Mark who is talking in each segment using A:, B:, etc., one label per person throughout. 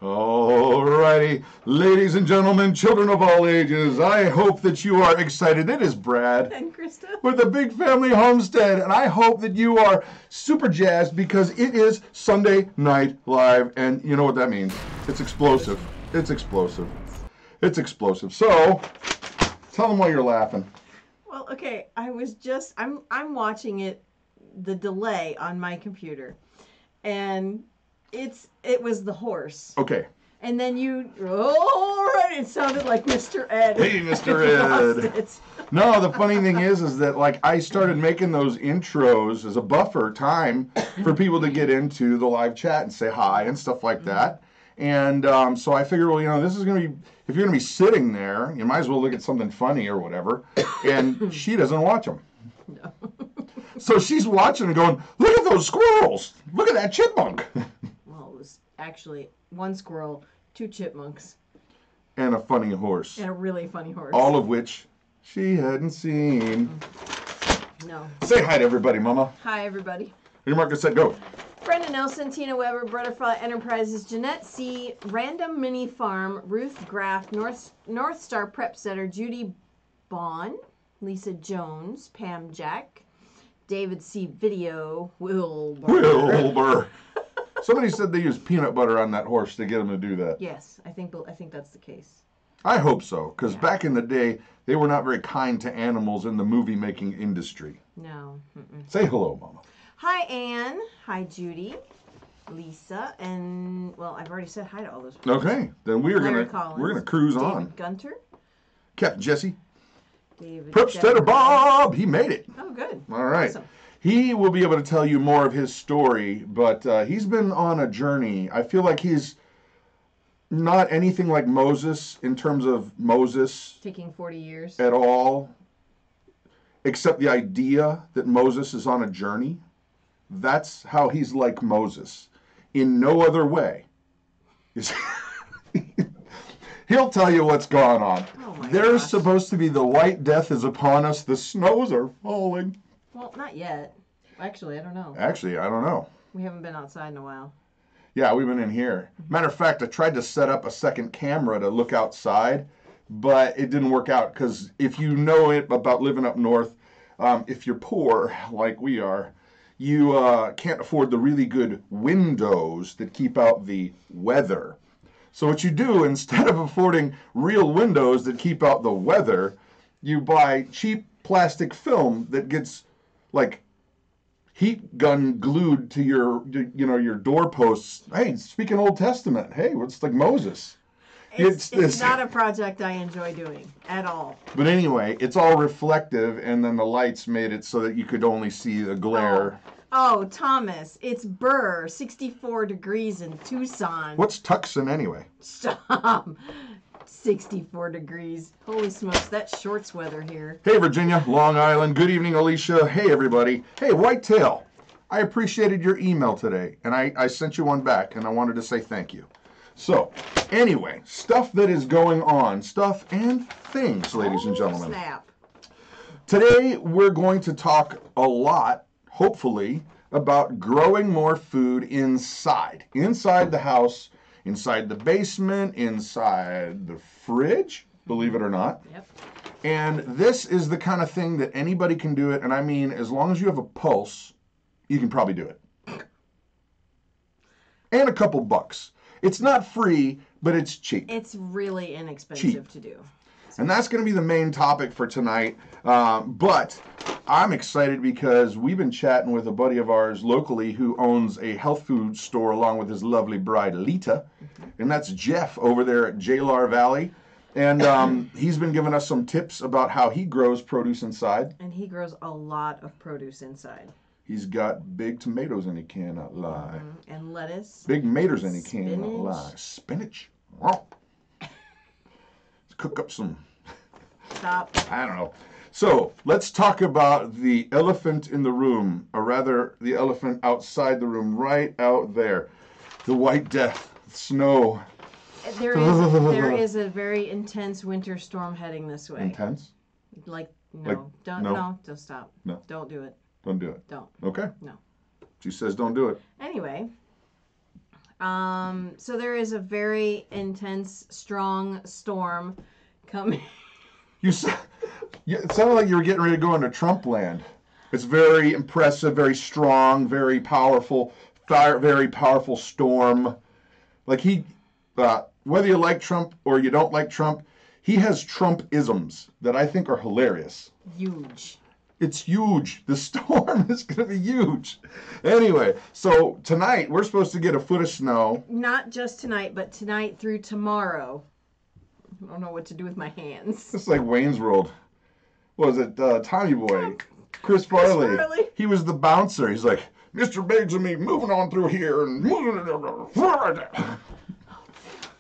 A: Alrighty, ladies and gentlemen, children of all ages, I hope that you are excited. It is Brad
B: and Christa
A: with the Big Family Homestead, and I hope that you are super jazzed because it is Sunday Night Live, and you know what that means. It's explosive. It's explosive. It's explosive. So, tell them why you're laughing.
B: Well, okay, I'm watching it, the delay on my computer, and it was the horse.
A: Okay.
B: And then it sounded like Mr. Ed.
A: Hey, Mr. Ed. No, the funny thing is that like I started making those intros as a buffer time for people to get into the live chat and say hi and stuff like that. And so I figured, well, you know, this is going to be, if you're going to be sitting there, you might as well look at something funny or whatever. And she doesn't watch them.
B: No.
A: So she's watching and going, look at those squirrels. Look at that chipmunk.
B: Well, it was actually one squirrel, 2 chipmunks.
A: And a funny horse.
B: And a really funny horse.
A: All of which she hadn't seen.
B: No.
A: Say hi to everybody, Mama.
B: Hi, everybody.
A: Your marker set, go.
B: Brenda Nelson, Tina Weber, Butterfly Enterprises, Jeanette C., Random Mini Farm, Ruth Graff, North Star Prep Setter, Judy Bond, Lisa Jones, Pam Jack, David C. Video,
A: Wilbur. Somebody said they used peanut butter on that horse to get him to do that.
B: Yes, I think that's the case.
A: I hope so, because back in the day, they were not very kind to animals in the movie-making industry.
B: No.
A: Say hello, Mama.
B: Hi, Anne. Hi, Judy. Lisa. And, well, I've already said hi to all those people.
A: Okay, then we're gonna cruise on.
B: David Gunter.
A: Captain Jesse.
B: David
A: Prepstetter Bob. He made it.
B: Oh, good.
A: All right.
B: Awesome.
A: He will be able to tell you more of his story, but he's been on a journey. I feel like he's not anything like Moses in terms of Moses.
B: Taking 40 years.
A: At all, except the idea that Moses is on a journey. That's how he's like Moses. In no other way. He'll tell you what's going on.
B: Oh
A: There's supposed to be the white death is upon us. The snows are falling.
B: Well, not yet. Actually, I don't know.
A: Actually, I don't know.
B: We haven't been outside in a while.
A: Yeah, we've been in here. Matter of fact, I tried to set up a second camera to look outside, but it didn't work out because if you know it about living up north, if you're poor like we are, you can't afford the really good windows that keep out the weather. So what you do, instead of affording real windows that keep out the weather, you buy cheap plastic film that gets like heat gun glued to your doorposts. Hey, speaking Old Testament, hey, it's like Moses.
B: It's not a project I enjoy doing at all.
A: But anyway, it's all reflective, and then the lights made it so that you could only see the glare.
B: Oh, Thomas, it's Burr, 64 degrees in Tucson.
A: What's Tucson anyway?
B: Stop. 64 degrees. Holy smokes, that's shorts weather here.
A: Hey, Virginia, Long Island. Good evening, Alicia. Hey, everybody. Hey, Whitetail. I appreciated your email today, and I sent you one back, and I wanted to say thank you. So, anyway, stuff that is going on. Stuff and things, ladies and gentlemen.
B: Snap.
A: Today, we're going to talk a lot, hopefully, about growing more food inside the house, inside the basement, inside the fridge, believe it or not.
B: Yep.
A: And this is the kind of thing that anybody can do it. And I mean, as long as you have a pulse, you can probably do it. And a couple bucks. It's not free, but it's cheap.
B: It's really inexpensive to do.
A: And that's going to be the main topic for tonight. But I'm excited because we've been chatting with a buddy of ours locally who owns a health food store along with his lovely bride, Lita. And that's Jeff over there at JLR Valley. And he's been giving us some tips about how he grows produce inside.
B: And he grows a lot of produce inside.
A: He's got big tomatoes and he cannot lie.
B: And lettuce.
A: Big maters and he cannot lie. Spinach. Wow. Let's cook up some.
B: Stop.
A: I don't know. So let's talk about the elephant in the room, or rather the elephant outside the room, right out there. The white death, snow.
B: There is a very intense winter storm heading this way.
A: Intense?
B: Don't stop.
A: No.
B: Don't do it.
A: Don't do it.
B: Don't.
A: Okay.
B: No.
A: She says don't do it.
B: Anyway, So there is a very intense, strong storm coming.
A: It sounded like you were getting ready to go into Trump land. It's very impressive, very strong, very powerful, very powerful storm. Like whether you like Trump or you don't like Trump, he has Trump-isms that I think are hilarious.
B: Huge.
A: It's huge. The storm is going to be huge. Anyway, so tonight we're supposed to get a foot of snow.
B: Not just tonight, but tonight through tomorrow. I don't know what to do with my hands.
A: It's like Wayne's World. What was it? Tommy Boy. Chris Farley. He was the bouncer. He's like, Mr. Biggs and me moving on through here. And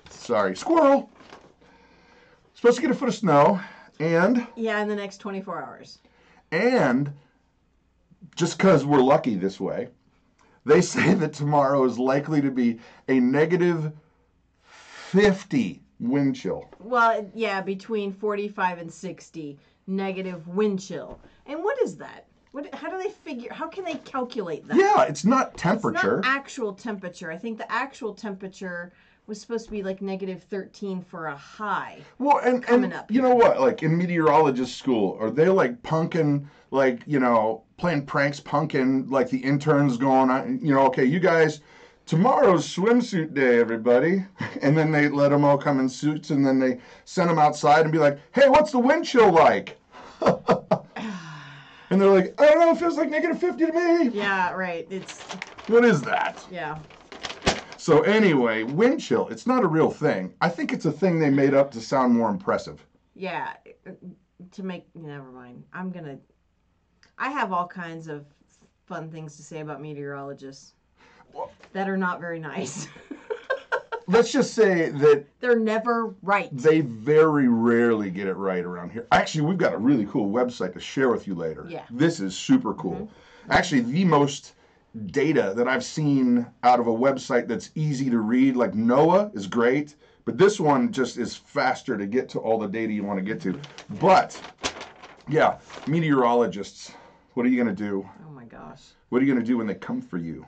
A: sorry, squirrel. Supposed to get a foot of snow. And?
B: Yeah, in the next 24 hours.
A: And just because we're lucky this way, they say that tomorrow is likely to be a negative 50 wind chill.
B: Well, yeah, between 45 and 60 negative wind chill. And what is that? How do they figure? How can they calculate that?
A: Yeah, it's not temperature.
B: It's not actual temperature. I think the actual temperature was supposed to be like negative 13 for a high.
A: Well, and you know what? Like in meteorologist school, are they like punking, like, you know, playing pranks, punking, like the interns going on, you know, okay, you guys, tomorrow's swimsuit day, everybody. And then they let them all come in suits, and then they send them outside and be like, hey, what's the wind chill like? And they're like, I don't know, it feels like negative 50 to me.
B: Yeah, right.
A: What is that?
B: Yeah.
A: So anyway, wind chill, it's not a real thing. I think it's a thing they made up to sound more impressive.
B: Yeah, never mind. I have all kinds of fun things to say about meteorologists that are not very nice.
A: Let's just say that
B: they're never right.
A: They very rarely get it right around here. Actually, we've got a really cool website to share with you later.
B: Yeah.
A: This is super cool. Actually, the most data that I've seen out of a website that's easy to read, like NOAA, is great, but this one just is faster to get to all the data you want to get to. But yeah, meteorologists, what are you going to do?
B: Oh my gosh.
A: What are you going to do when they come for you?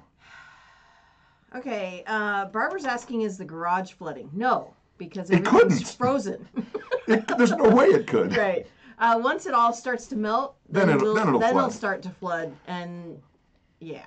B: Okay, Barbara's asking, is the garage flooding? No, because everything's frozen.
A: There's no way it could.
B: Right. Once it all starts to melt, then it'll start to flood, and yeah.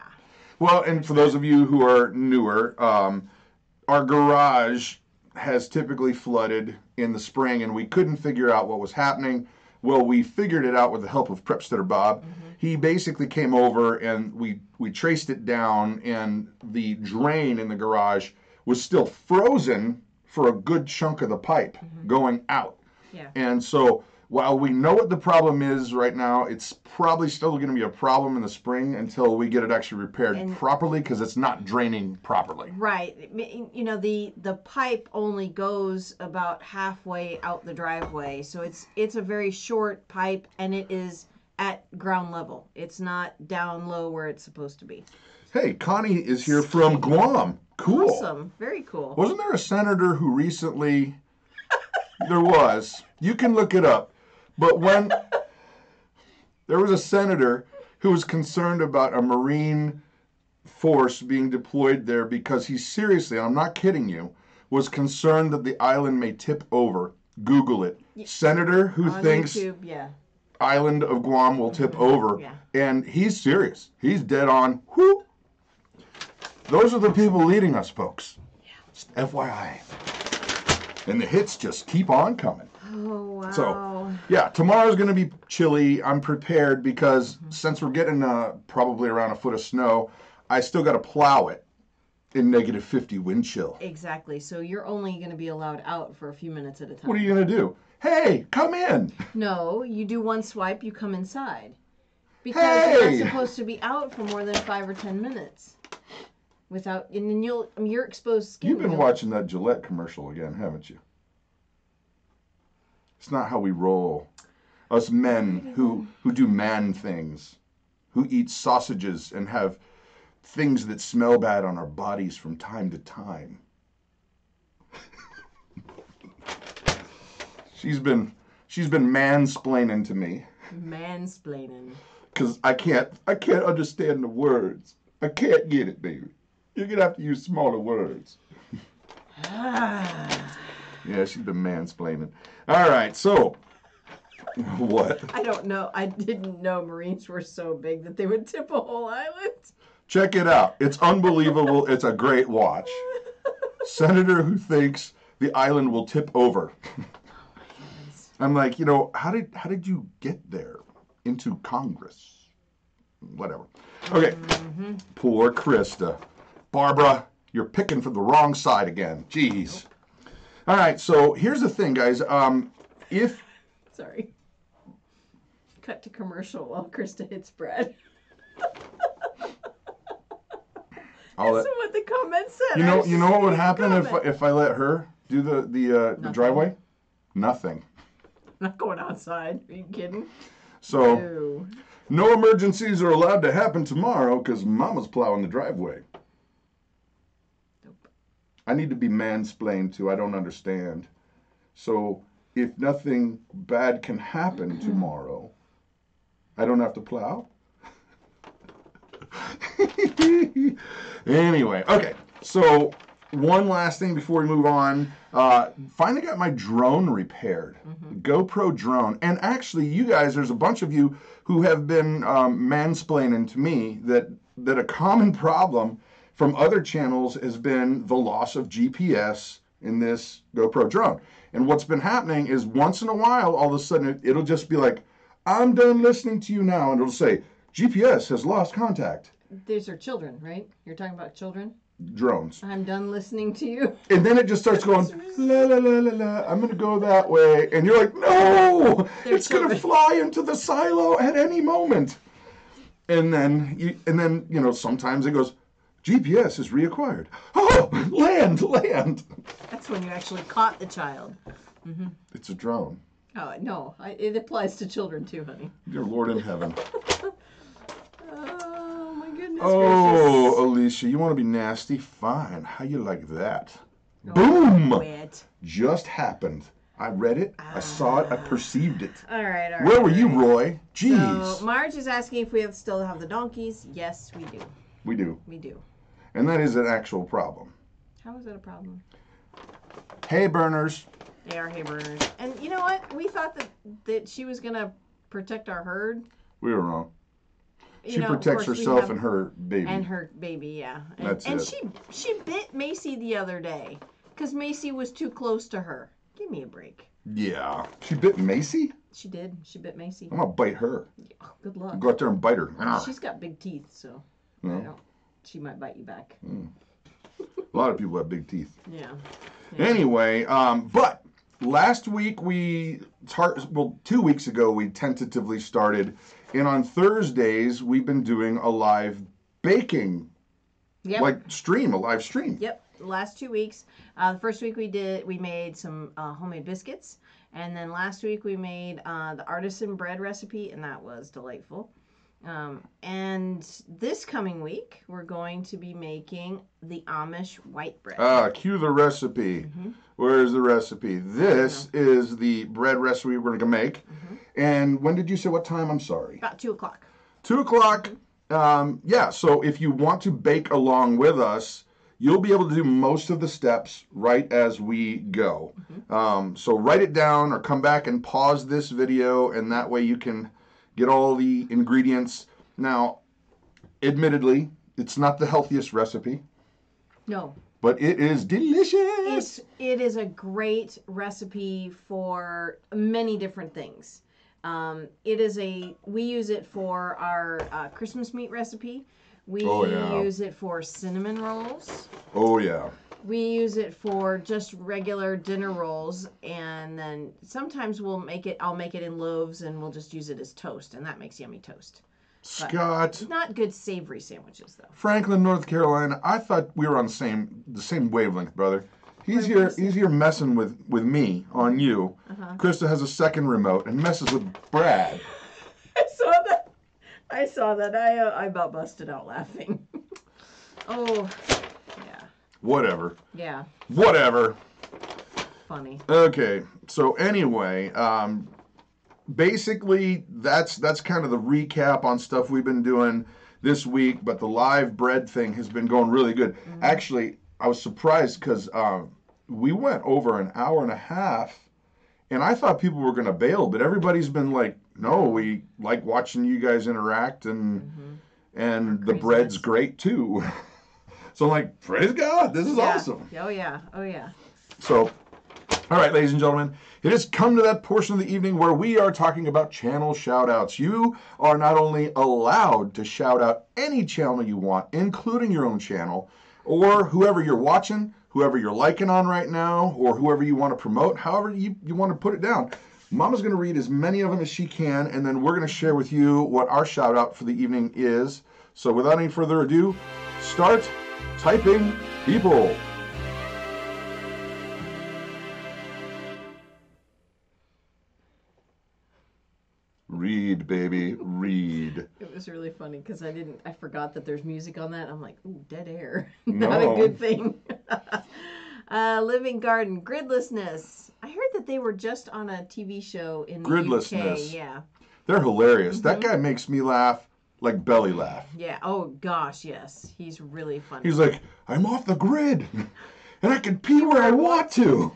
A: Well, and for those of you who are newer, our garage has typically flooded in the spring, and we couldn't figure out what was happening. Well, we figured it out with the help of Prepsteader Bob. He basically came over, and we traced it down, and the drain in the garage was still frozen for a good chunk of the pipe going out.
B: Yeah.
A: And so while we know what the problem is right now, it's probably still going to be a problem in the spring until we get it actually repaired properly, because it's not draining properly.
B: Right. You know, the pipe only goes about halfway out the driveway, so it's a very short pipe, and it is at ground level. It's not down low where it's supposed to be.
A: Hey, Connie is here from Guam. Cool.
B: Awesome. Very cool.
A: Wasn't there a senator who recently... There was. You can look it up. But when there was a senator who was concerned about a Marine force being deployed there because he seriously, and I'm not kidding you, was concerned that the island may tip over. Google it. Senator who thinks
B: YouTube, yeah.
A: Island of Guam will tip over.
B: Yeah.
A: And he's serious. He's dead on. Whoop. Those are the people leading us, folks.
B: Yeah.
A: Just FYI. And the hits just keep on coming.
B: Oh, wow.
A: So, yeah, tomorrow's going to be chilly. I'm prepared because since we're getting probably around a foot of snow, I still got to plow it in negative 50 wind chill.
B: Exactly. So you're only going to be allowed out for a few minutes at a time.
A: What are you going to do? Hey, come in.
B: No, you do one swipe, you come inside. Because you're not supposed to be out for more than 5 or 10 minutes. Without, and then your exposed skin.
A: You've been watching that Gillette commercial again, haven't you? It's not how we roll. Us men who do man things, who eat sausages and have things that smell bad on our bodies from time to time. She's been mansplaining to me.
B: Mansplaining.
A: Because I can't understand the words. I can't get it, baby. You're going to have to use smaller words. Yeah, she's been mansplaining. All right, so what?
B: I don't know. I didn't know Marines were so big that they would tip a whole island.
A: Check it out. It's unbelievable. It's a great watch. Senator who thinks the island will tip over. I'm like, you know, how did you get there into Congress? Whatever. Okay. Poor Christa. Barbara, you're picking from the wrong side again. Jeez. All right, so here's the thing, guys.
B: Sorry. Cut to commercial while Krista hits Brad. That's what the comments said.
A: You know what would happen if I let her do the driveway? Nothing.
B: Not going outside. Are you kidding?
A: So, no emergencies are allowed to happen tomorrow because Mama's plowing the driveway. Nope. I need to be mansplained to. I don't understand. So, if nothing bad can happen tomorrow, I don't have to plow? Anyway, okay. So, one last thing before we move on. Finally got my drone repaired. GoPro drone. And actually, you guys, there's a bunch of you who have been mansplaining to me that a common problem from other channels has been the loss of GPS in this GoPro drone. And what's been happening is once in a while, all of a sudden, it'll just be like, I'm done listening to you now. And it'll say, GPS has lost contact.
B: These are children, right? You're talking about children?
A: Drones.
B: I'm done listening to you.
A: And then it just starts going, la, la, la, la, la. I'm going to go that way. And you're like, no, it's going to fly into the silo at any moment. And then, you know, sometimes it goes, GPS is reacquired. Oh, land.
B: That's when you actually caught the child.
A: It's a drone.
B: Oh, no. It applies to children too, honey.
A: Dear Lord in heaven.
B: Oh, my goodness
A: Oh,
B: gracious.
A: Alicia, you want to be nasty? Fine. How you like that?
B: Oh,
A: Boom!
B: Quit.
A: Just happened. I read it. I saw it. I perceived it.
B: All right.
A: Where were you, Roy? Jeez.
B: So, Marge is asking if we still have the donkeys. Yes, we do.
A: We do.
B: We do.
A: And that is an actual problem.
B: How is that a problem?
A: Hay burners.
B: They are hay burners. And you know what? We thought that she was going to protect our herd.
A: We were wrong.
B: You
A: She
B: know,
A: protects
B: of course,
A: herself and her baby.
B: And her baby, yeah. And,
A: That's
B: and
A: it.
B: she bit Macy the other day because Macy was too close to her. Give me a break.
A: Yeah. She bit Macy?
B: She did. She bit Macy.
A: I'm going to bite her.
B: Oh, good luck.
A: Go out there and bite her.
B: She's got big teeth, so she might bite you back.
A: A lot of people have big teeth.
B: Yeah.
A: Anyway, but last week 2 weeks ago, we tentatively started. And on Thursdays, we've been doing a live baking,
B: Yep.
A: like a live stream.
B: Yep. The last 2 weeks. The first week we made some homemade biscuits. And then last week we made the artisan bread recipe, and that was delightful. And this coming week, we're going to be making the Amish white bread.
A: Cue the recipe. Where's the recipe? This is the bread recipe we're going to make. And when did you say what time? I'm sorry.
B: About 2 o'clock.
A: 2 o'clock. Yeah, so if you want to bake along with us, you'll be able to do most of the steps right as we go. So write it down or come back and pause this video, and that way you can get all the ingredients. Now, admittedly, it's not the healthiest recipe.
B: No.
A: But it is delicious.
B: It is a great recipe for many different things. We use it for our Christmas meat recipe. We use it for cinnamon rolls.
A: Oh, yeah.
B: We use it for just regular dinner rolls, and then sometimes I'll make it in loaves, and we'll just use it as toast, and that makes yummy toast.
A: Scott.
B: Not good savory sandwiches, though.
A: Franklin, North Carolina. I thought we were on the same wavelength, brother. He's here messing with me on you. Krista has a second remote and messes with Brad.
B: I saw that. I about busted out laughing. Oh, yeah.
A: Whatever.
B: Yeah.
A: Whatever.
B: Funny.
A: Okay. So anyway, basically that's kind of the recap on stuff we've been doing. this week, but the live bread thing has been going really good. Actually, I was surprised because we went over an hour and a half, and I thought people were going to bail, but everybody's been like, no, we like watching you guys interact, and the bread's great too. So I'm like, praise God, this is awesome.
B: Oh yeah, oh yeah.
A: So, all right, ladies and gentlemen, it has come to that portion of the evening where we are talking about channel shout-outs. You are not only allowed to shout out any channel you want, including your own channel, or whoever you're watching, whoever you're liking on right now, or whoever you want to promote, however you want to put it down. Mama's going to read as many of them as she can, and then we're going to share with you what our shout-out for the evening is. So without any further ado, start typing people. Read, baby, read.
B: It was really funny because I forgot that there's music on that. I'm like, ooh, dead air. Not a good thing. Living Garden, Gridlessness. I heard that they were just on a TV show in the
A: Gridlessness.
B: UK. Yeah.
A: They're hilarious. That guy makes me laugh like belly laugh.
B: Yeah. Oh, gosh, yes. He's really funny.
A: He's like, I'm off the grid. And I can pee where I want to.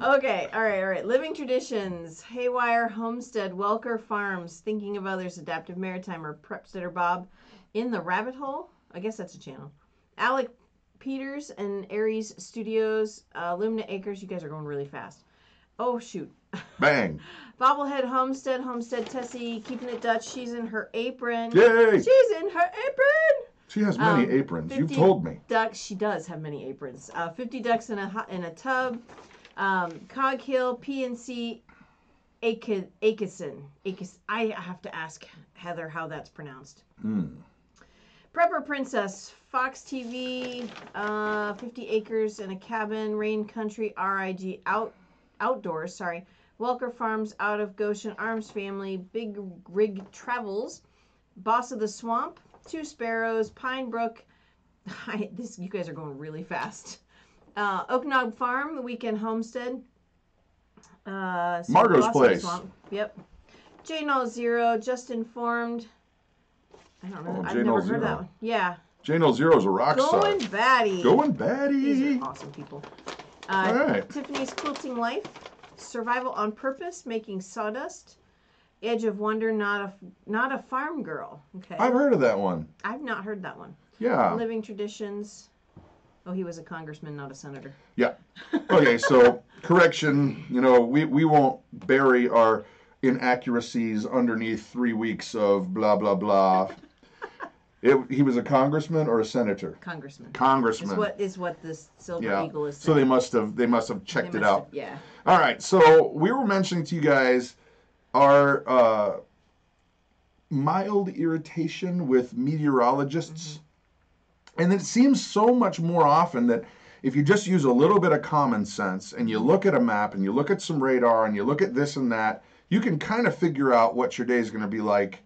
B: Okay, all right. Living Traditions, Haywire Homestead, Welker Farms, Thinking of Others, Adaptive Maritimer, Prepsteader Bob, In the Rabbit Hole. I guess that's a channel. Alec Peters and Aries Studios, Lumina Acres. You guys are going really fast. Oh, shoot.
A: Bang.
B: Bobblehead Homestead, Homestead Tessie, Keeping It Dutch. She's in her apron.
A: Yay!
B: She's in her apron!
A: She has many aprons. You've told me.
B: Ducks. She does have many aprons. 50 ducks in a tub. Cog Hill, PNC, Akison. I have to ask Heather how that's pronounced. Prepper Princess, Fox TV, 50 acres in a cabin, Rain Country, RIG Outdoors. Sorry. Welker Farms, Out of Goshen, Arms Family, Big Rig Travels, Boss of the Swamp, Two Sparrows, Pine Brook. You guys are going really fast. Oaknog Farm, Weekend Homestead.
A: Margot's Place.
B: Yep. J0, Just Informed. I don't know. I've never heard that one. Yeah.
A: J0 is a rock star.
B: Going Batty.
A: Going Batty.
B: These are awesome people.
A: All right.
B: Tiffany's Quilting Life. Survival on Purpose, Making Sawdust. Edge of Wonder, Not a Farm Girl. Okay.
A: I've heard of that one.
B: I've not heard that one.
A: Yeah.
B: Living Traditions. Oh, he was a congressman, not a senator.
A: Yeah. Okay, so correction, we won't bury our inaccuracies underneath 3 weeks of blah, blah, blah. He was a congressman or a senator?
B: Congressman.
A: Congressman.
B: Is what this Silver Eagle is saying.
A: So they must have checked it out.
B: Yeah.
A: All right, so we were mentioning to you guys our mild irritation with meteorologists. And it seems so much more often that if you just use a little bit of common sense and you look at a map and you look at some radar and you look at this and that, you can kind of figure out what your day is going to be like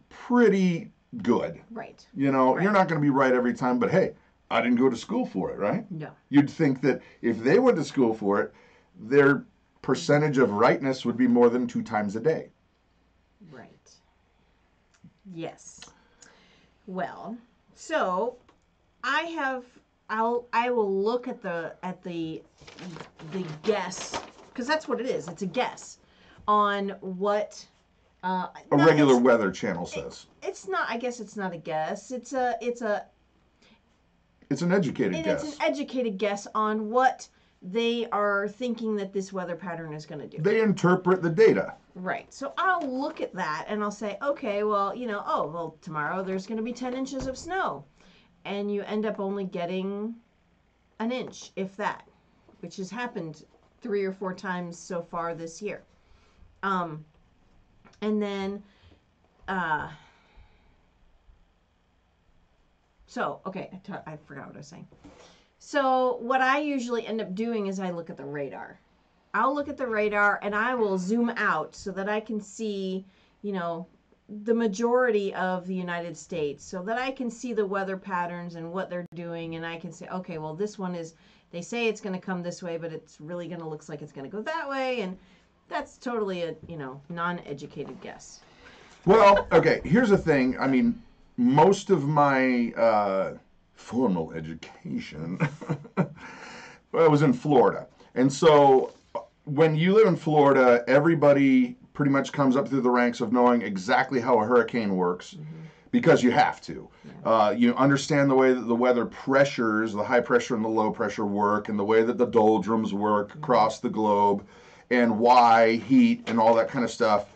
A: pretty good.
B: Right.
A: You're not going to be right every time, but hey, I didn't go to school for it, right?
B: No.
A: You'd think that if they went to school for it, their percentage of rightness would be more than 2 times a day.
B: Right. Yes. Well, so I will look at the guess, because that's what it is. It's a guess on what
A: a regular weather channel says.
B: It's not. I guess it's not a guess. It's an educated guess. It's an educated guess on what they are thinking that this weather pattern is going to do.
A: They interpret the data.
B: Right. So I'll look at that and I'll say, okay, well, tomorrow there's going to be 10 inches of snow. And you end up only getting an inch, if that, which has happened 3 or 4 times so far this year. And then, I forgot what I was saying. So what I usually end up doing is I look at the radar. I'll look at the radar and I will zoom out so that I can see, the majority of the United States, so that I can see the weather patterns and what they're doing, and I can say, okay, well, this one they say it's going to come this way, but it's really going to look like it's going to go that way, and that's totally a, non-educated guess.
A: Well, okay, here's the thing. I mean, most of my formal education I was in Florida. And so when you live in Florida, everybody pretty much comes up through the ranks of knowing exactly how a hurricane works. Because you have to. You understand the way that the weather pressures, the high pressure and the low pressure work, and the way that the doldrums work across the globe, and why heat and all that kind of stuff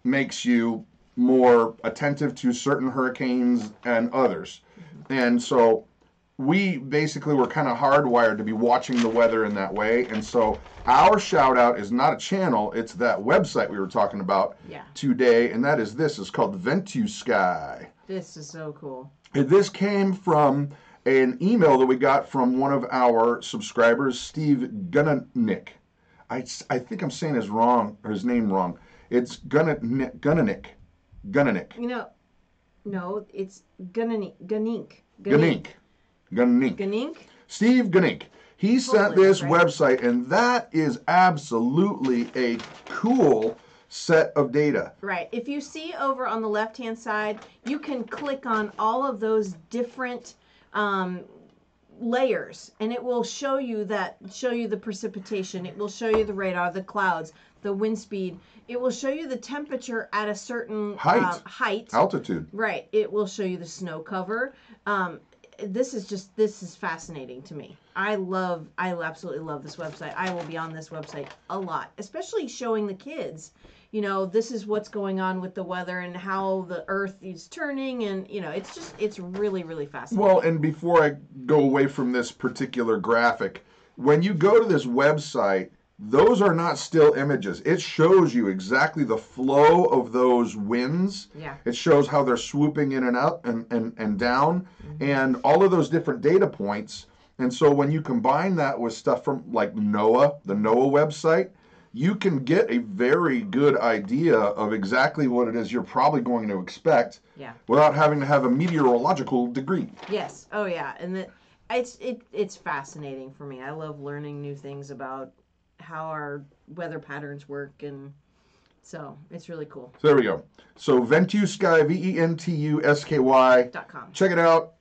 A: makes you more attentive to certain hurricanes and others. And so we basically were kind of hardwired to be watching the weather in that way. And so our shout out is not a channel, it's that website we were talking about today, and that is this. It's called Ventusky.
B: This is so cool.
A: And this came from an email that we got from one of our subscribers, Steve Gunnick. I think I'm saying his name wrong. It's Gunnick.
B: You know, no, it's Gunink.
A: Steve Gunink. He sent this website, and that is absolutely a cool set of data.
B: Right. If you see over on the left-hand side, you can click on all of those different layers, and it will show you the precipitation. It will show you the radar, the clouds, the wind speed. It will show you the temperature at a certain height,
A: altitude.
B: Right. It will show you the snow cover. This is fascinating to me. I absolutely love this website. I will be on this website a lot, especially showing the kids, you know, this is what's going on with the weather and how the earth is turning, and you know, it's really, really fascinating.
A: Well, and before I go away from this particular graphic, when you go to this website, those are not still images. It shows you exactly the flow of those winds.
B: Yeah.
A: It shows how they're swooping in and out and down, and all of those different data points. And so when you combine that with stuff from like NOAA, the NOAA website, you can get a very good idea of exactly what it is you're probably going to expect without having to have a meteorological degree.
B: Yes. Oh yeah. And it's fascinating for me. I love learning new things about how our weather patterns work, and so it's really cool.
A: So there we go. So Ventusky, Ventusky.com. Check it out.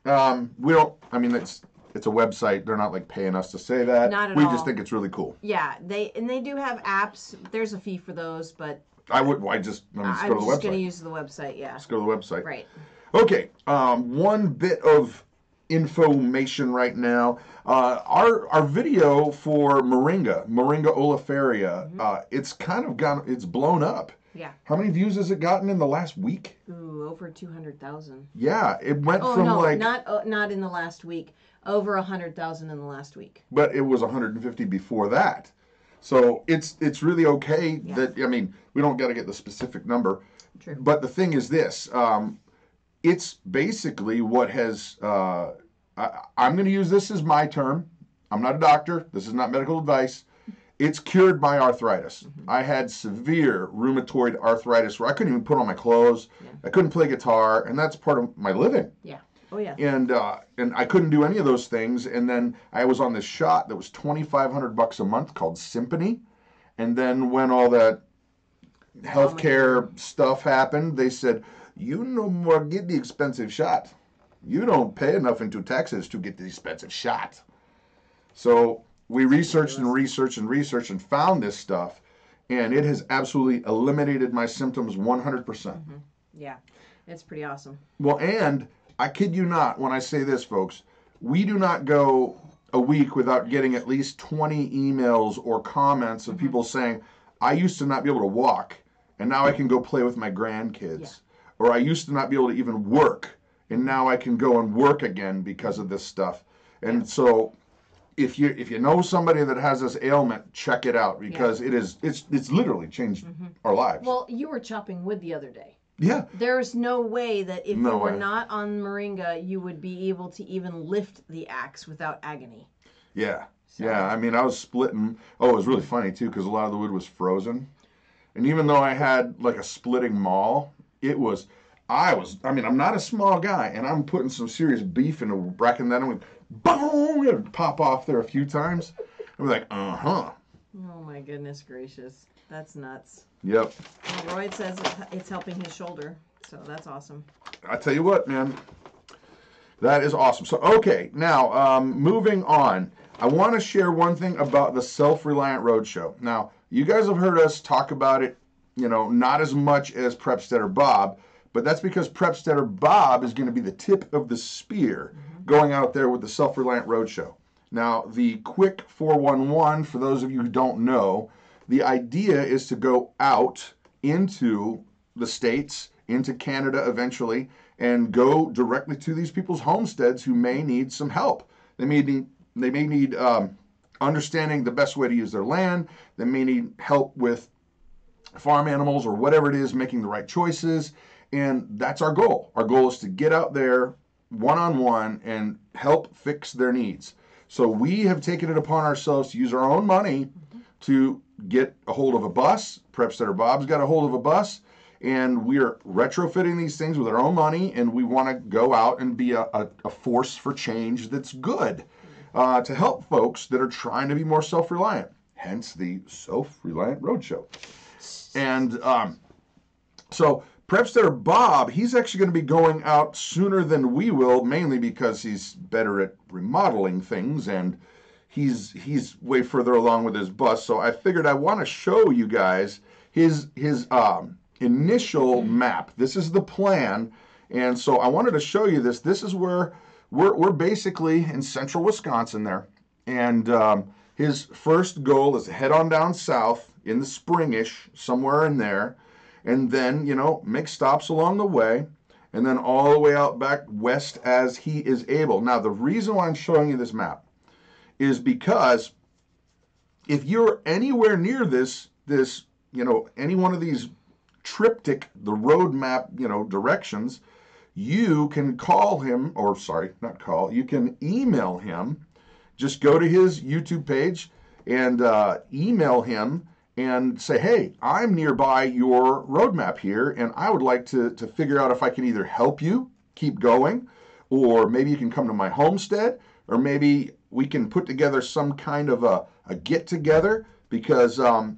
A: It's a website. They're not like paying us to say that.
B: Not at all.
A: We just think it's really cool.
B: Yeah, they do have apps. There's a fee for those, but
A: I'm just going to
B: use the website. Yeah.
A: Let's go to the website.
B: Right.
A: Okay. One bit of information right now. Our video for Moringa oleifera, it's blown up.
B: Yeah.
A: How many views has it gotten in the last week?
B: Ooh, over 200,000.
A: Yeah, it went
B: not in the last week. Over 100,000 in the last week.
A: But it was 150 before that. So it's really okay that, I mean, we don't got to get the specific number.
B: True.
A: But the thing is this, it's basically what has, I'm going to use this as my term. I'm not a doctor. This is not medical advice. It's cured my arthritis. I had severe rheumatoid arthritis where I couldn't even put on my clothes. I couldn't play guitar, and that's part of my living.
B: Yeah. Oh yeah.
A: And I couldn't do any of those things. And then I was on this shot that was $2,500 a month called Symphony. And then when all that healthcare stuff happened, they said, "You no more get the expensive shot. You don't pay enough into taxes to get the expensive shot." So we researched and found this stuff, and it has absolutely eliminated my symptoms 100%.
B: Yeah, it's pretty awesome.
A: Well, and I kid you not when I say this, folks, we do not go a week without getting at least 20 emails or comments of people saying, "I used to not be able to walk, and now I can go play with my grandkids." Yeah. Or "I used to not be able to even work, and now I can go and work again because of this stuff." And so if you know somebody that has this ailment, check it out, because it's literally changed our lives.
B: Well, you were chopping wood the other day.
A: Yeah.
B: There's no way that if you were not on Moringa, you would be able to even lift the axe without agony.
A: Yeah. So. Yeah, I mean, I was splitting. Oh, it was really funny, too, because a lot of the wood was frozen. And even though I had, like, a splitting maul, I'm not a small guy, and I'm putting some serious beef into bracking that, and we boom, it would pop off there a few times. And we're like,
B: Oh, my goodness gracious. That's nuts.
A: Yep.
B: Well, Roy says it's helping his shoulder. So that's awesome.
A: I tell you what, man, that is awesome. So, okay, now moving on. I want to share one thing about the Self-Reliant Roadshow. Now, you guys have heard us talk about it, you know, not as much as Prepsteader Bob, but that's because Prepsteader Bob is going to be the tip of the spear going out there with the Self-Reliant Roadshow. Now, the quick 411, for those of you who don't know, the idea is to go out into the States, into Canada eventually, and go directly to these people's homesteads who may need some help. They may need understanding the best way to use their land. They may need help with farm animals or whatever it is, making the right choices. And that's our goal. Our goal is to get out there one-on-one and help fix their needs. So we have taken it upon ourselves to use our own money to get a hold of a bus. Prepsteader Bob's got a hold of a bus. And we're retrofitting these things with our own money, and we want to go out and be a force for change that's good to help folks that are trying to be more self-reliant, hence the Self-Reliant Roadshow. And so Prepsteader Bob, he's actually going to be going out sooner than we will, mainly because he's better at remodeling things, and he's way further along with his bus. So I figured I want to show you guys his initial map. This is the plan, and so I wanted to show you this. This is where we're basically in central Wisconsin there, and his first goal is to head on down south in the springish, somewhere in there, and then, you know, make stops along the way, and then all the way out back west as he is able. Now, the reason why I'm showing you this map is because if you're anywhere near this, you know, any one of these triptych, the road map, you know, directions, you can call him, or sorry, not call, you can email him. Just go to his YouTube page and email him and say, hey, I'm nearby your roadmap here, and I would like to figure out if I can either help you keep going, or maybe you can come to my homestead, or maybe we can put together some kind of a get-together, because we're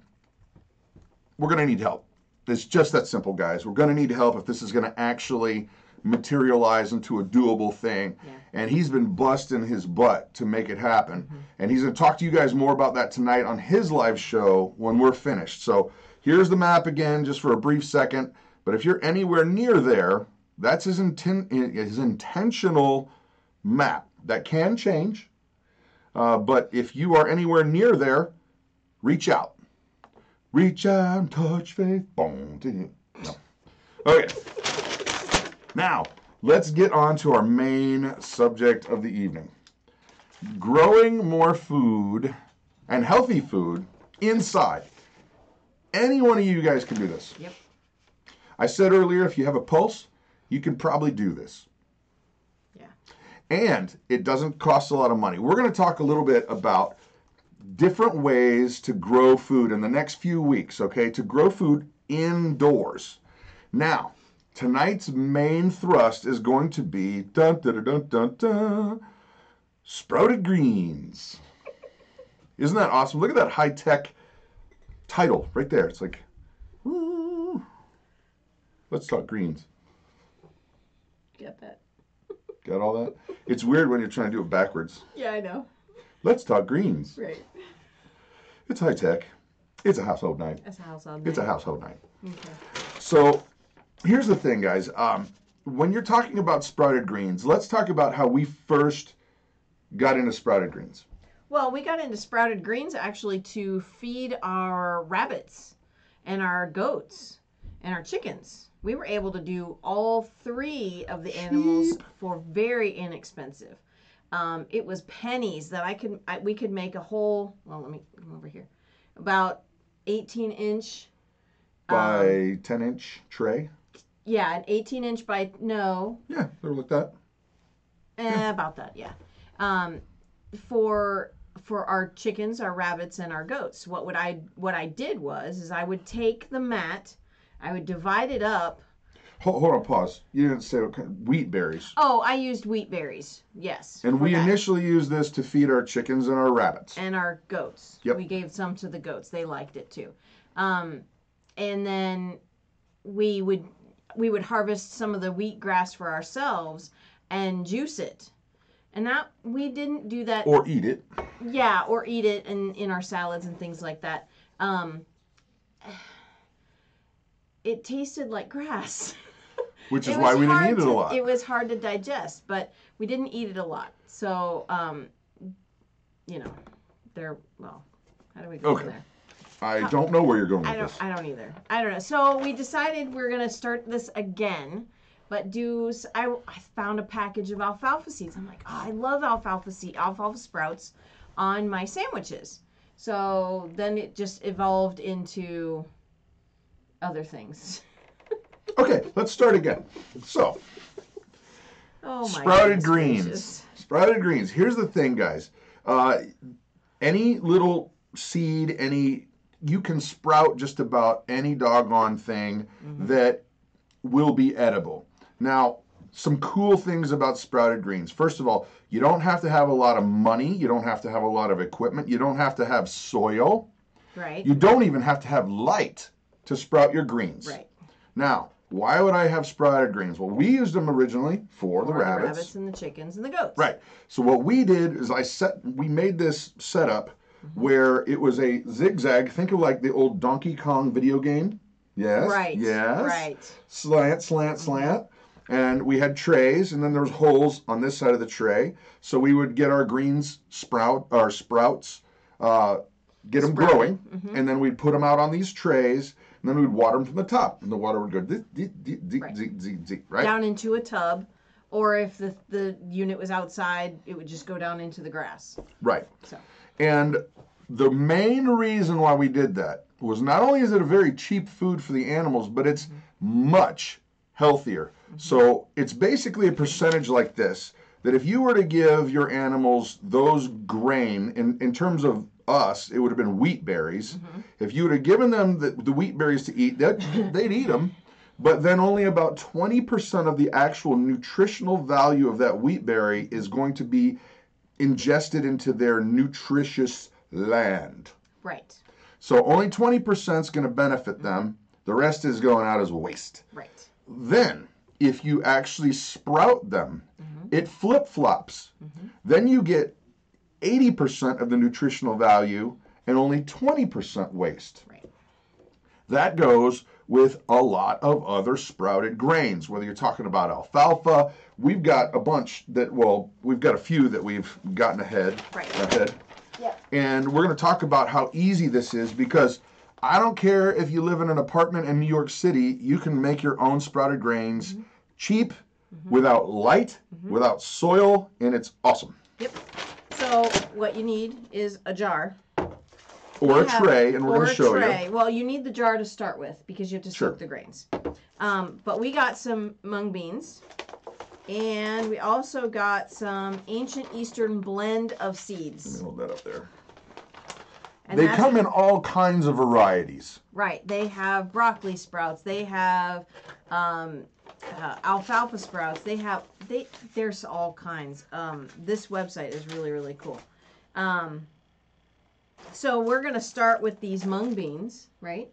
A: going to need help. It's just that simple, guys. We're going to need help if this is going to actually materialize into a doable thing. Yeah. And he's been busting his butt to make it happen. And he's going to talk to you guys more about that tonight on his live show when we're finished. So here's the map again, just for a brief second. But if you're anywhere near there, that's his intentional map. That can change. But if you are anywhere near there, reach out. Reach out and touch faith. Boom. No. Okay. Now, let's get on to our main subject of the evening. Growing more food and healthy food inside. Any one of you guys can do this.
B: Yep.
A: I said earlier, if you have a pulse, you can probably do this.
B: Yeah.
A: And it doesn't cost a lot of money. We're going to talk a little bit about different ways to grow food in the next few weeks, okay? To grow food indoors. Now, tonight's main thrust is going to be sprouted greens. Isn't that awesome? Look at that high-tech title right there. It's like, woo. Let's talk greens.
B: Get that.
A: Got all that? It's weird when you're trying to do it backwards.
B: Yeah, I know.
A: Let's talk greens.
B: Right.
A: It's high tech. It's a household night.
B: It's a household night.
A: It's a household night.
B: Okay.
A: So here's the thing, guys. When you're talking about sprouted greens, let's talk about how we first got into sprouted greens.
B: Well, we got into sprouted greens actually to feed our rabbits and our goats and our chickens. We were able to do all three of the animals for very inexpensive. It was pennies that we could make a whole, well, let me come over here, about 18-inch.
A: By 10-inch tray?
B: Yeah, an 18-inch by, no.
A: Yeah, they were like that.
B: About that, yeah. For our chickens, our rabbits, and our goats, what I did was I would take the mat, I would divide it up.
A: Hold on, pause. You didn't say what kind. Wheat berries.
B: Oh, I used wheat berries. Yes.
A: And we initially used this to feed our chickens and our rabbits.
B: And our goats.
A: Yep.
B: We gave some to the goats. They liked it too. And then we would we would harvest some of the wheatgrass for ourselves and juice it. And that we didn't do that.
A: Or eat it.
B: Yeah, or eat it in our salads and things like that. It tasted like grass.
A: Which is why we didn't eat it a lot.
B: It was hard to digest, but we didn't eat it a lot. So, you know, well, how do we go from there?
A: I don't know where you're going with this.
B: I don't either. I don't know. So we decided we're going to start this again, but I found a package of alfalfa seeds. I'm like, oh, I love alfalfa sprouts on my sandwiches. So then it just evolved into other things.
A: Okay, let's start again. So, sprouted greens. Gracious. Sprouted greens. Here's the thing, guys. Any little seed, you can sprout just about any doggone thing that will be edible. Now, some cool things about sprouted greens. First of all, you don't have to have a lot of money. You don't have to have a lot of equipment. You don't have to have soil.
B: Right.
A: You don't even have to have light to sprout your greens.
B: Right.
A: Now, why would I have sprouted greens? Well, we used them originally for the rabbits.
B: The rabbits and the chickens and the goats.
A: Right. So what we did is we made this setup where it was a zigzag. Think of like the old Donkey Kong video game. Yes.
B: Right.
A: Yes.
B: Right.
A: Slant, slant, slant. And we had trays, and then there was holes on this side of the tray. So we would get our greens sprouts, get them growing, and then we'd put them out on these trays, and then we'd water them from the top, and the water would go right
B: down into a tub, or if the unit was outside, it would just go down into the grass.
A: Right.
B: So.
A: And the main reason why we did that was not only is it a very cheap food for the animals, but it's much healthier. So it's basically a percentage like this, that if you were to give your animals those grain, in terms of us, it would have been wheat berries. If you would have given them the wheat berries to eat, they'd eat them, but then only about 20% of the actual nutritional value of that wheat berry is going to be ingested into their nutritious land.
B: Right.
A: So only 20% is going to benefit them. The rest is going out as waste.
B: Right.
A: Then, if you actually sprout them, it flip-flops. Then you get 80% of the nutritional value and only 20% waste.
B: Right.
A: That goes with a lot of other sprouted grains, whether you're talking about alfalfa. We've got a bunch we've got a few that we've gotten ahead.
B: Yeah.
A: And we're going to talk about how easy this is, because I don't care if you live in an apartment in New York City, you can make your own sprouted grains cheap, without light, without soil, and it's awesome.
B: Yep. So what you need is a jar.
A: Or a tray, and we're going to show you.
B: Well, you need the jar to start with because you have to soak the grains. But we got some mung beans, and we also got some ancient Eastern blend of seeds.
A: Let me hold that up there.
B: And
A: they come in all kinds of varieties.
B: Right. They have broccoli sprouts. They have alfalfa sprouts. There's all kinds. This website is really, really cool. So we're going to start with these mung beans, right?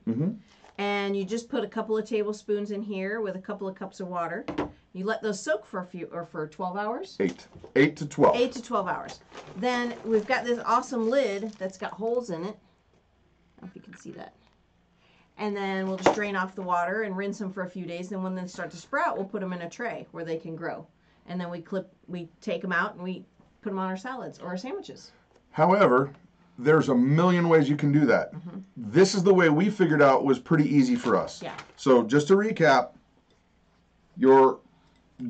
B: And you just put a couple of tablespoons in here with a couple of cups of water. You let those soak for 12 hours?
A: 8 to 12.
B: 8 to 12 hours. Then we've got this awesome lid that's got holes in it. I don't know if you can see that. And then we'll just drain off the water and rinse them for a few days. Then when they start to sprout, we'll put them in a tray where they can grow. And then we take them out and we put them on our salads or our sandwiches.
A: However, there's a million ways you can do that. This is the way we figured out was pretty easy for us.
B: Yeah.
A: So just to recap, your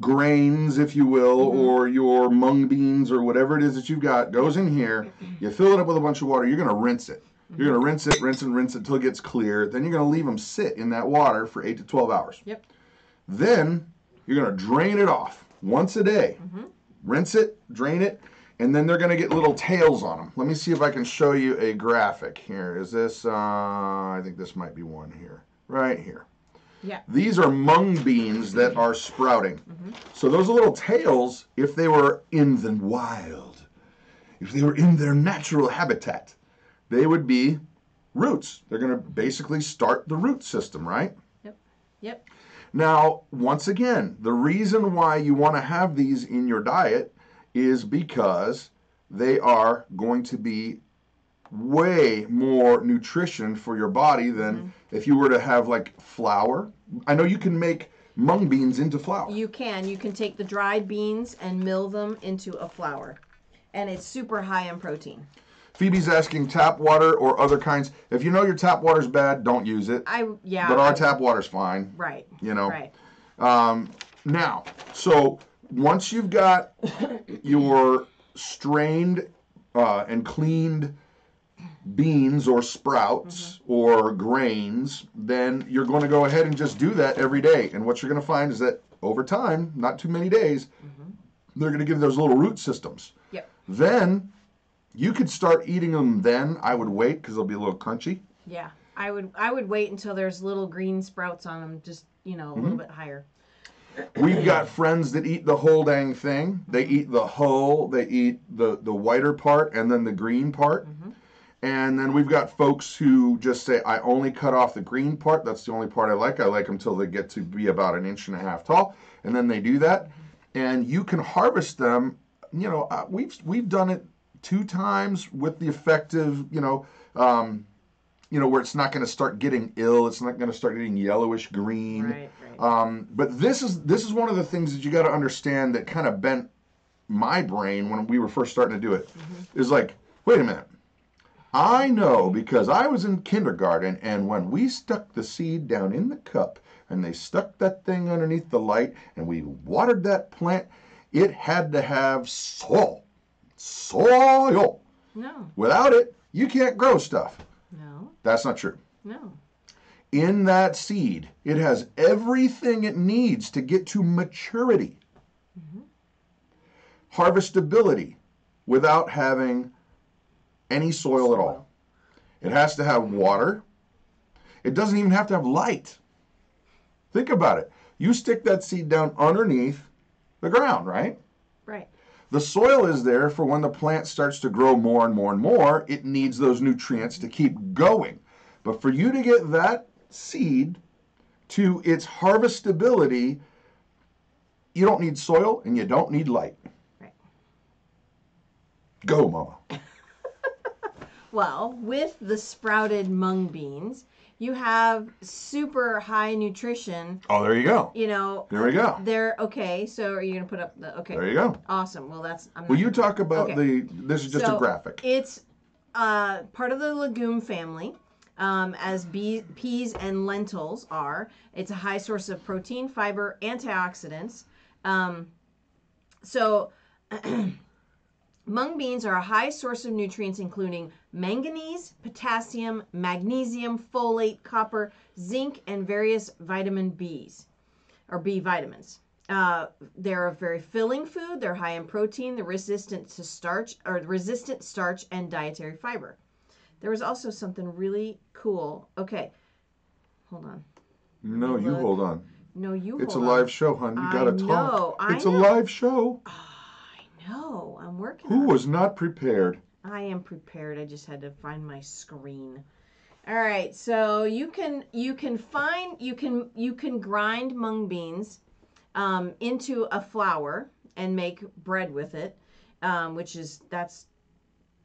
A: grains, if you will, or your mung beans or whatever it is that you've got goes in here. You fill it up with a bunch of water. You're going to rinse it. You're going to rinse it, rinse and rinse it until it gets clear. Then you're going to leave them sit in that water for 8 to 12 hours.
B: Yep.
A: Then you're going to drain it off once a day. Rinse it, drain it, and then they're going to get little tails on them. Let me see if I can show you a graphic here. Is this, I think this might be one here. Right here.
B: Yeah.
A: These are mung beans that are sprouting. So those little tails, if they were in the wild, if they were in their natural habitat, they would be roots. They're going to basically start the root system, right?
B: Yep. Yep.
A: Now, once again, the reason why you want to have these in your diet is because they are going to be way more nutrition for your body than if you were to have like flour. I know you can make mung beans into flour.
B: You can. You can take the dried beans and mill them into a flour. And it's super high in protein.
A: Phoebe's asking tap water or other kinds. If you know your tap water's bad, don't use it. But our tap water's fine.
B: Right.
A: You know.
B: Right.
A: Now, so once you've got your strained and cleaned beans or sprouts or grains, then you're going to go ahead and just do that every day. And what you're going to find is that over time, not too many days, they're going to give those little root systems.
B: Yep.
A: Then you could start eating them then. I would wait because they'll be a little crunchy.
B: Yeah. I would wait until there's little green sprouts on them, just, you know, a little bit higher.
A: We've got friends that eat the whole dang thing. They eat the hull, they eat the whiter part and then the green part. And then we've got folks who just say, I only cut off the green part. That's the only part I like. I like them till they get to be about 1.5 inches tall. And then they do that. And you can harvest them. You know, we've done it 2 times with the effective, where it's not going to start getting ill. It's not going to start getting yellowish green.
B: Right.
A: But this is one of the things that you got to understand that kind of bent my brain when we were first starting to do it. Is like, wait a minute. I know because I was in kindergarten, and when we stuck the seed down in the cup and they stuck that thing underneath the light and we watered that plant, it had to have soil. Soil.
B: No.
A: Without it, you can't grow stuff.
B: No.
A: That's not true.
B: No.
A: In that seed, it has everything it needs to get to maturity. Harvestability without having any soil at all. It has to have water. It doesn't even have to have light. Think about it. You stick that seed down underneath the ground, right?
B: Right.
A: The soil is there for when the plant starts to grow more and more and more. It needs those nutrients to keep going. But for you to get that seed to its harvestability, you don't need soil and you don't need light.
B: Right.
A: Go, Mama.
B: Well, with the sprouted mung beans, you have super high nutrition.
A: Oh, there you go.
B: You know.
A: There we go.
B: They're okay. So are you going to put up the, okay.
A: There you go.
B: Awesome. Well, that's,
A: Will you talk about this is just a graphic.
B: It's part of the legume family, as peas and lentils are. It's a high source of protein, fiber, antioxidants. Mung beans are a high source of nutrients including manganese, potassium, magnesium, folate, copper, zinc, and various vitamin Bs, or B vitamins. They're a very filling food. They're high in protein. They're resistant to starch and dietary fiber. There was also something really cool. Okay, hold on.
A: No, you hold on.
B: No, you hold on.
A: It's a live show, hon. You gotta talk. It's a live show.
B: No, I'm working.
A: Who was not prepared?
B: I am prepared. I just had to find my screen. All right, so you can grind mung beans into a flour and make bread with it, that's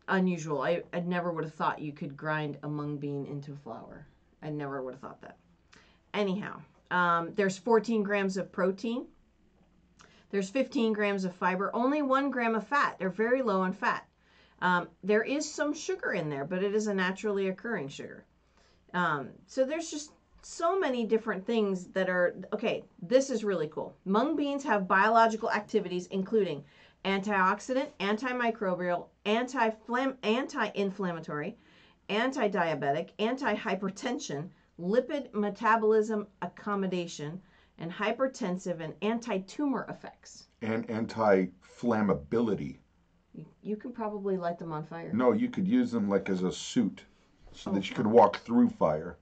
B: unusual. I never would have thought you could grind a mung bean into flour. I never would have thought that. Anyhow, there's 14 grams of protein. There's 15 grams of fiber, only 1 gram of fat. They're very low in fat. There is some sugar in there, but it is a naturally occurring sugar. So there's just so many different things that are, okay, this is really cool. Mung beans have biological activities including antioxidant, antimicrobial, anti-inflammatory, anti-diabetic, anti-hypertension, lipid metabolism accommodation, and hypertensive and anti-tumor effects.
A: And anti-flammability.
B: You can probably light them on fire.
A: No, you could use them like as a suit so that you could walk through fire.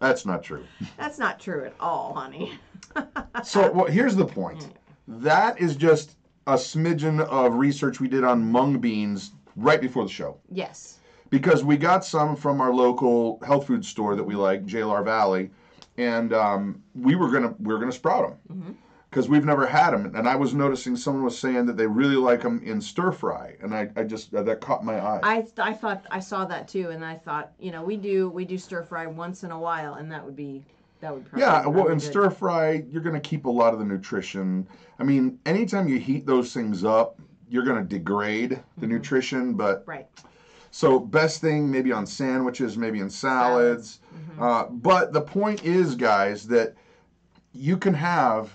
A: That's not true.
B: That's not true at all, honey.
A: So, well, here's the point. That is just a smidgen of research we did on mung beans right before the show.
B: Yes.
A: Because we got some from our local health food store that we like, JLR Valley, and we were gonna sprout them because we've never had them. And I was noticing someone was saying that they really like them in stir fry, and I just that caught my eye.
B: I thought I saw that too, and I thought, you know, we do stir fry once in a while, and that would probably
A: well, in
B: good.
A: stir fry, you're going to keep a lot of the nutrition. I mean, anytime you heat those things up, you're going to degrade the nutrition. But
B: right.
A: So best thing maybe on sandwiches, maybe in salads. But the point is, guys, that you can have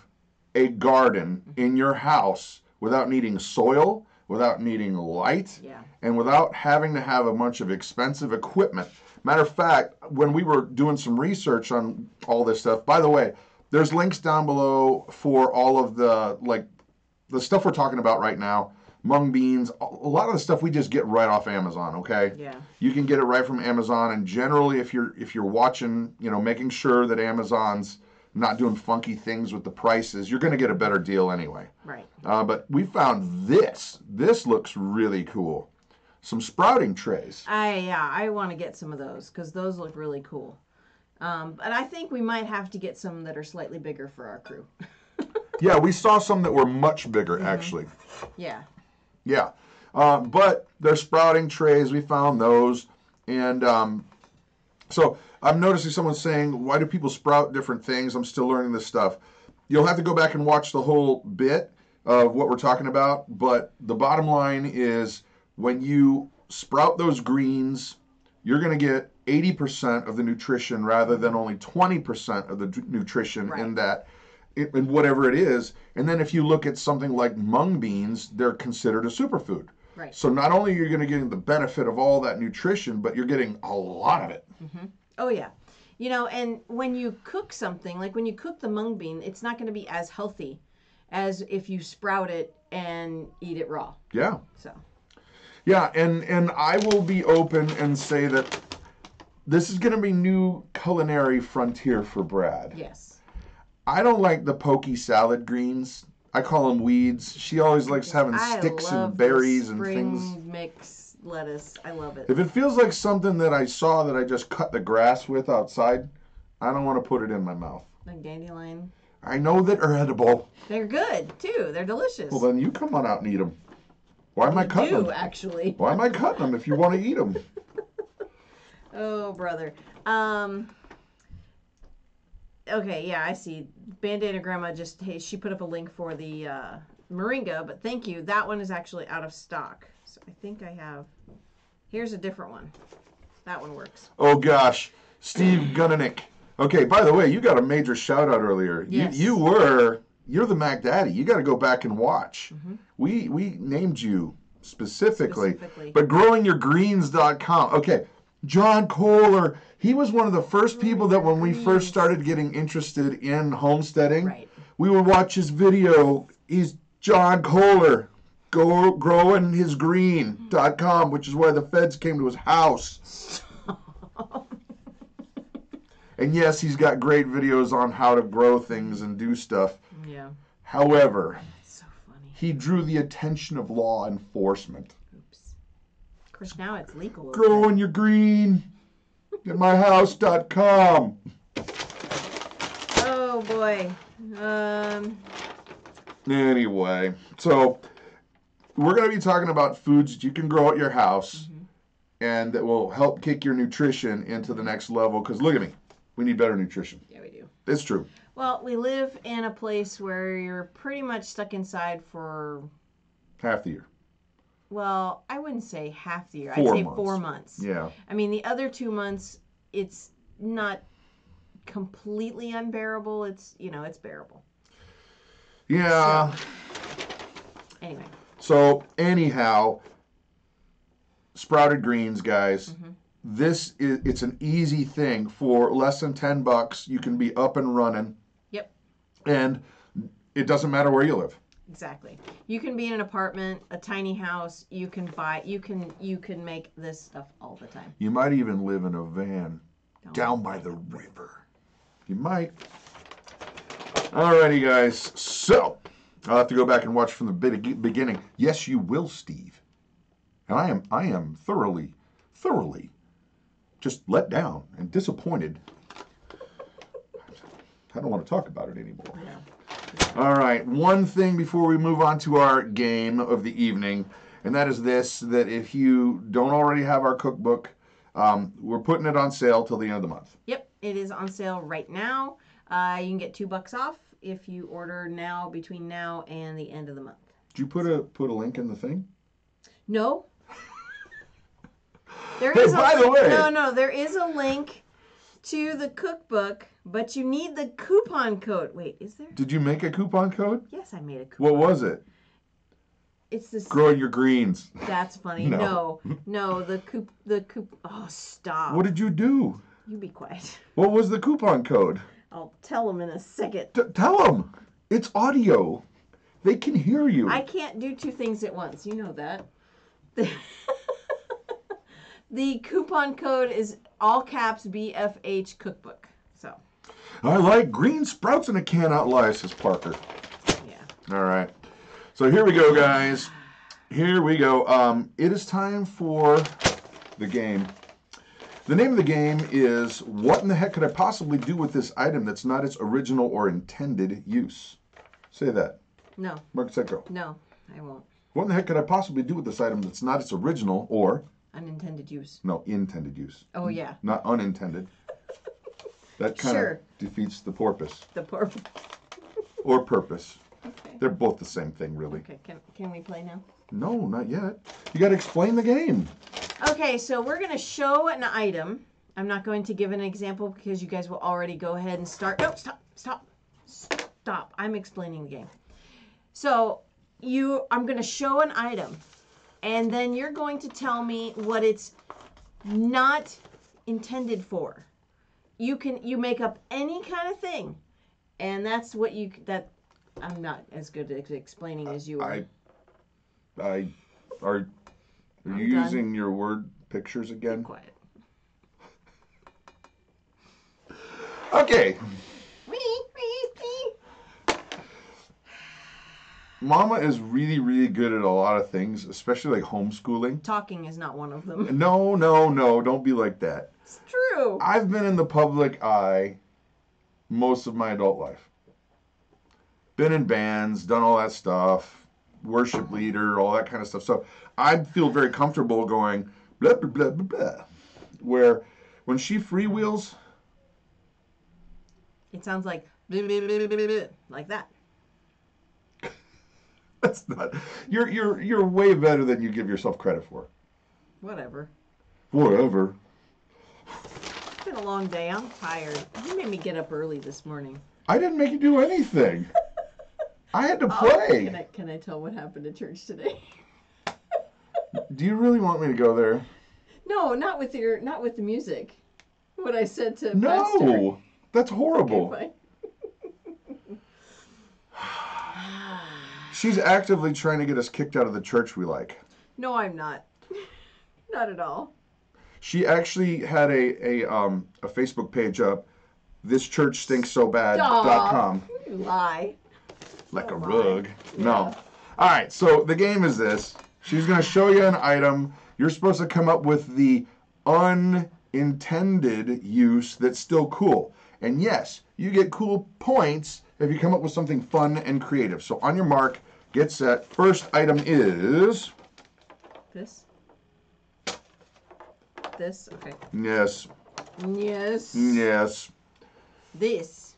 A: a garden in your house without needing soil, without needing light, and without having to have a bunch of expensive equipment. Matter of fact, when we were doing some research on all this stuff, by the way, there's links down below for all of the stuff we're talking about right now. Mung beans, a lot of the stuff we just get right off Amazon, okay?
B: Yeah. You
A: can get it right from Amazon, and generally if you're watching, you know, making sure that Amazon's not doing funky things with the prices, you're going to get a better deal anyway.
B: Right.
A: But we found this. This looks really cool. Some sprouting trays.
B: I want to get some of those because those look really cool. But I think we might have to get some that are slightly bigger for our crew.
A: Yeah, we saw some that were much bigger, actually.
B: Yeah.
A: Yeah. But they're sprouting trays. We found those. And so I'm noticing someone saying, why do people sprout different things? I'm still learning this stuff. You'll have to go back and watch the whole bit of what we're talking about. But the bottom line is, when you sprout those greens, you're going to get 80% of the nutrition rather than only 20% of the nutrition in that, in whatever it is. And then if you look at something like mung beans, they're considered a superfood.
B: Right.
A: So not only are you going to get the benefit of all that nutrition, but you're getting a lot of it.
B: Oh, yeah. You know, and when you cook something, like when you cook the mung bean, it's not going to be as healthy as if you sprout it and eat it raw.
A: Yeah.
B: So.
A: Yeah, and I will be open and say that this is going to be new culinary frontier for Brad.
B: Yes.
A: I don't like the pokey salad greens. I call them weeds. She always likes having sticks and berries and things.
B: Spring mix lettuce. I love it.
A: If it feels like something that I saw that I just cut the grass with outside, I don't want to put it in my mouth.
B: Like dandelion.
A: I know that are edible.
B: They're good, too. They're delicious.
A: Well, then you come on out and eat them. Why am I cutting them?
B: Actually.
A: Why am I cutting them if you want to eat them?
B: Oh, brother. Okay, yeah, I see. Bandana Grandma she put up a link for the moringa, but thank you. That one is actually out of stock. So I think I have... Here's a different one. That one works.
A: Oh, gosh. Steve Gunnick. Okay, by the way, you got a major shout-out earlier.
B: Yes.
A: You're the Mac Daddy. You got to go back and watch. We named you specifically. But growingyourgreens.com. Okay, John Kohler, he was one of the first people that when we first started getting interested in homesteading, we would watch his video. He's John Kohler, growinghisgreen.com, which is why the feds came to his house. And yes, he's got great videos on how to grow things and do stuff.
B: Yeah.
A: However,
B: so funny.
A: He drew the attention of law enforcement.
B: Oops. Of course, now it's legal.
A: Growing your green at myhouse.com.
B: Oh, boy.
A: Anyway, so we're going to be talking about foods that you can grow at your house and that will help kick your nutrition into the next level. Because look at me. We need better nutrition.
B: Yeah, we do.
A: It's true.
B: Well, we live in a place where you're pretty much stuck inside for...
A: half the year.
B: Well, I wouldn't say half the year.
A: 4
B: I'd say
A: months.
B: 4 months.
A: Yeah.
B: I mean, the other 2 months, it's not completely unbearable. It's, it's bearable.
A: Yeah.
B: Anyway.
A: So, anyhow, sprouted greens, guys. It's an easy thing. For less than $10, you can be up and running.
B: Yep.
A: And it doesn't matter where you live.
B: Exactly. You can be in an apartment, a tiny house. You can make this stuff all the time.
A: You might even live in a van down by the river. You might. Alrighty, guys. So, I'll have to go back and watch from the beginning. Yes, you will, Steve. And I am thoroughly just let down and disappointed. I don't want to talk about it anymore.
B: Yeah.
A: All right, one thing before we move on to our game of the evening, and that is this, that if you don't already have our cookbook, we're putting it on sale till the end of the month.
B: Yep, it is on sale right now. You can get $2 off if you order now, between now and the end of the month.
A: Did you put a link in the thing?
B: No. There
A: Hey,
B: is
A: by the way.
B: No, there is a link to the cookbook, but you need the coupon code. Wait, is there?
A: Did you make a coupon code?
B: Yes, I made a coupon.
A: What was it?
B: It's this.
A: Grow your greens.
B: That's funny.
A: No.
B: No, the coup. Oh, stop.
A: What did you do?
B: You be quiet.
A: What was the coupon code?
B: I'll tell them in a second.
A: Tell them. It's audio. They can hear you.
B: I can't do two things at once. You know that. The coupon code is all caps BFH cookbook. So.
A: I like green sprouts in a can out live, says Parker.
B: Yeah.
A: All right. So here we go, guys. Here we go. It is time for the game. The name of the game is What in the Heck Could I Possibly Do with This Item That's Not Its Original or Intended Use? Say that.
B: No.
A: Mark, set, go.
B: No, I won't.
A: What in the heck could I possibly do with this item that's not its original or...
B: Unintended use.
A: No, intended use.
B: Oh, yeah.
A: Not unintended. That kind of defeats the purpose.
B: The purpose.
A: Or purpose.
B: Okay.
A: They're both the same thing, really.
B: Okay, can we play now?
A: No, not yet. You got to explain the game.
B: Okay, so we're going to show an item. I'm not going to give an example because you guys will already go ahead and start. No, stop. I'm explaining the game. So I'm going to show an item, and then you're going to tell me what it's not intended for. You make up any kind of thing, and that's what I'm not as good at explaining as you are.
A: Are you using your word pictures again?
B: Be quiet.
A: Okay. Mama is really, really good at a lot of things, especially like homeschooling.
B: Talking is not one of them.
A: No, don't be like that.
B: It's true.
A: I've been in the public eye most of my adult life. Been in bands, done all that stuff, worship leader, all that kind of stuff. So I feel very comfortable going blah, blah, blah, blah, blah. Where when she freewheels...
B: It sounds like blah, blah, blah, blah, blah, like that.
A: That's not... You're way better than you give yourself credit for.
B: Whatever.
A: It's
B: been a long day. I'm tired. You made me get up early this morning.
A: I didn't make you do anything. I had to play.
B: Can I tell what happened at church today?
A: Do you really want me to go there?
B: No, not with the music. What I said to
A: No,
B: Pastor.
A: That's horrible.
B: Okay,
A: She's actively trying to get us kicked out of the church we like.
B: No, I'm not. Not at all.
A: She actually had a Facebook page up, thischurchstinkssobad.com.
B: You lie.
A: Like a
B: my.
A: rug.
B: Yeah.
A: No. All right, so the game is this. She's going to show you an item. You're supposed to come up with the unintended use that's still cool. And yes, you get cool points if you come up with something fun and creative. So on your mark, get set. First item is...
B: This? Okay.
A: Yes.
B: Yes.
A: Yes.
B: This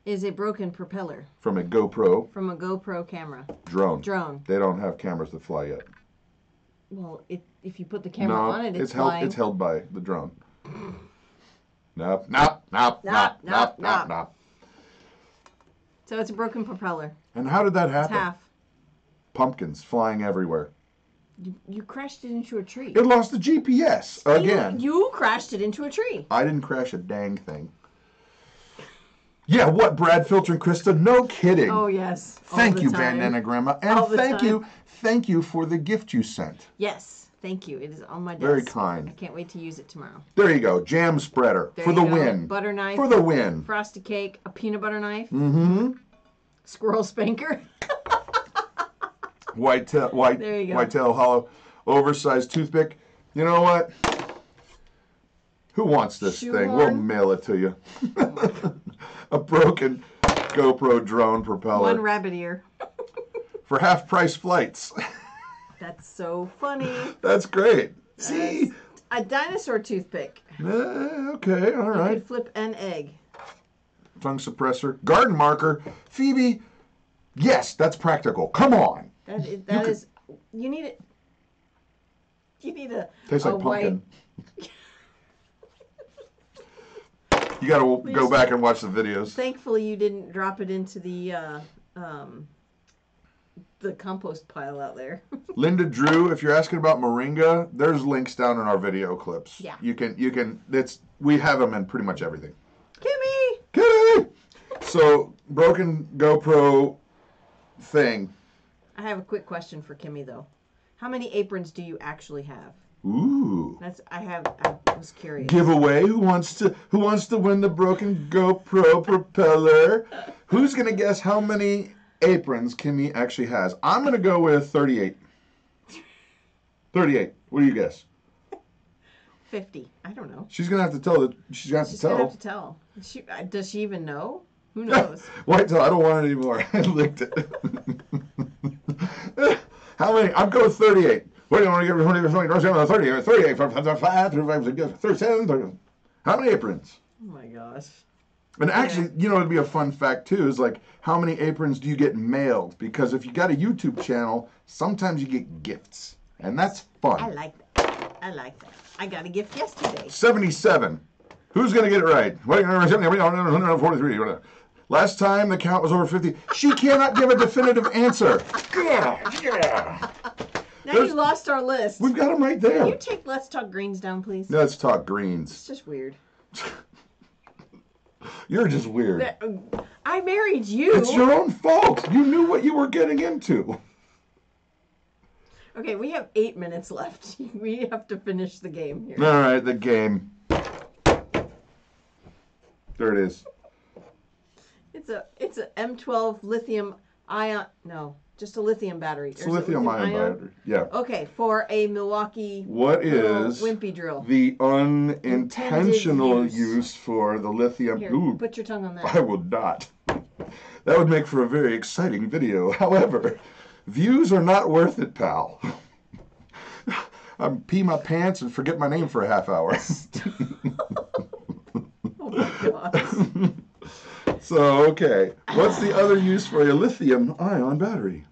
B: is a broken propeller.
A: From a GoPro.
B: From a GoPro camera.
A: Drone. They don't have cameras that fly yet.
B: Well, if you put the camera on it, it's flying.
A: It's held by the drone. Nope.
B: So it's a broken propeller.
A: And how did that happen?
B: It's half.
A: Pumpkins flying everywhere.
B: You crashed it into a tree.
A: It lost the GPS again.
B: You crashed it into a tree.
A: I didn't crash a dang thing. Yeah, what, Brad, Filter, and Christa? No kidding.
B: Oh, yes.
A: Thank you, Bandana Grandma. And thank you for the gift you sent.
B: Yes, thank you. It is on my desk.
A: Very kind.
B: I can't wait to use it tomorrow.
A: There you go. Jam spreader for the win.
B: Butter knife.
A: For the win.
B: Frosted cake. A peanut butter knife.
A: Mm-hmm.
B: Squirrel spanker.
A: Whitetail hollow, oversized toothpick. You know what? Who wants this thing? We'll mail it to you. a broken GoPro drone propeller.
B: One rabbit ear.
A: For half-price flights.
B: That's so funny.
A: That's great. See?
B: A dinosaur toothpick.
A: Okay, all right.
B: You could flip an egg.
A: Tongue suppressor. Garden marker. Phoebe, yes, that's practical. Come on.
B: That is, you need it. You need a
A: Tastes like pumpkin.
B: white.
A: You got to go back and watch the videos.
B: Thankfully, you didn't drop it into the compost pile out there.
A: Linda Drew, if you're asking about moringa, there's links down in our video clips.
B: Yeah.
A: You can. We have them in pretty much everything.
B: Kimmy!
A: So broken GoPro thing.
B: I have a quick question for Kimmy though. How many aprons do you actually have?
A: Ooh.
B: I was curious.
A: Giveaway. Who wants to win the broken GoPro propeller? Who's gonna guess how many aprons Kimmy actually has? I'm gonna go with 38. 38. What do you guess?
B: 50. I don't know.
A: She's gonna have to tell. She's gonna have to tell.
B: Gonna have to tell. Does she even know? Who knows?
A: Wait till I don't want it anymore. I licked it. How many? I'm going with 38. What do you want to give me? 38, 38, 37. How many aprons?
B: Oh my gosh.
A: And actually, it'd be a fun fact too, is like, how many aprons do you get mailed? Because if you got a YouTube channel, sometimes you get gifts. And that's fun.
B: I like that. I got a gift yesterday.
A: 77. Who's going to get it right? 143. Last time the count was over 50. She cannot give a definitive answer. Yeah.
B: Now you lost our list.
A: We've got them right there.
B: Can you take Let's Talk Greens down, please?
A: Let's talk greens.
B: It's just weird.
A: You're just weird.
B: I married you.
A: It's your own fault. You knew what you were getting into.
B: Okay, we have 8 minutes left. We have to finish the game here.
A: All right, the game. There it is.
B: It's a M12 lithium ion. No, just a lithium battery.
A: It's a lithium ion battery. Yeah.
B: Okay, for a Milwaukee.
A: What is
B: wimpy drill?
A: The unintentional use for the lithium?
B: Here,
A: Ooh,
B: put your tongue on that.
A: I will not. That would make for a very exciting video. However, views are not worth it, pal. I pee my pants and forget my name for a half hour.
B: Oh my gosh.
A: So, okay. What's the other use for a lithium ion battery?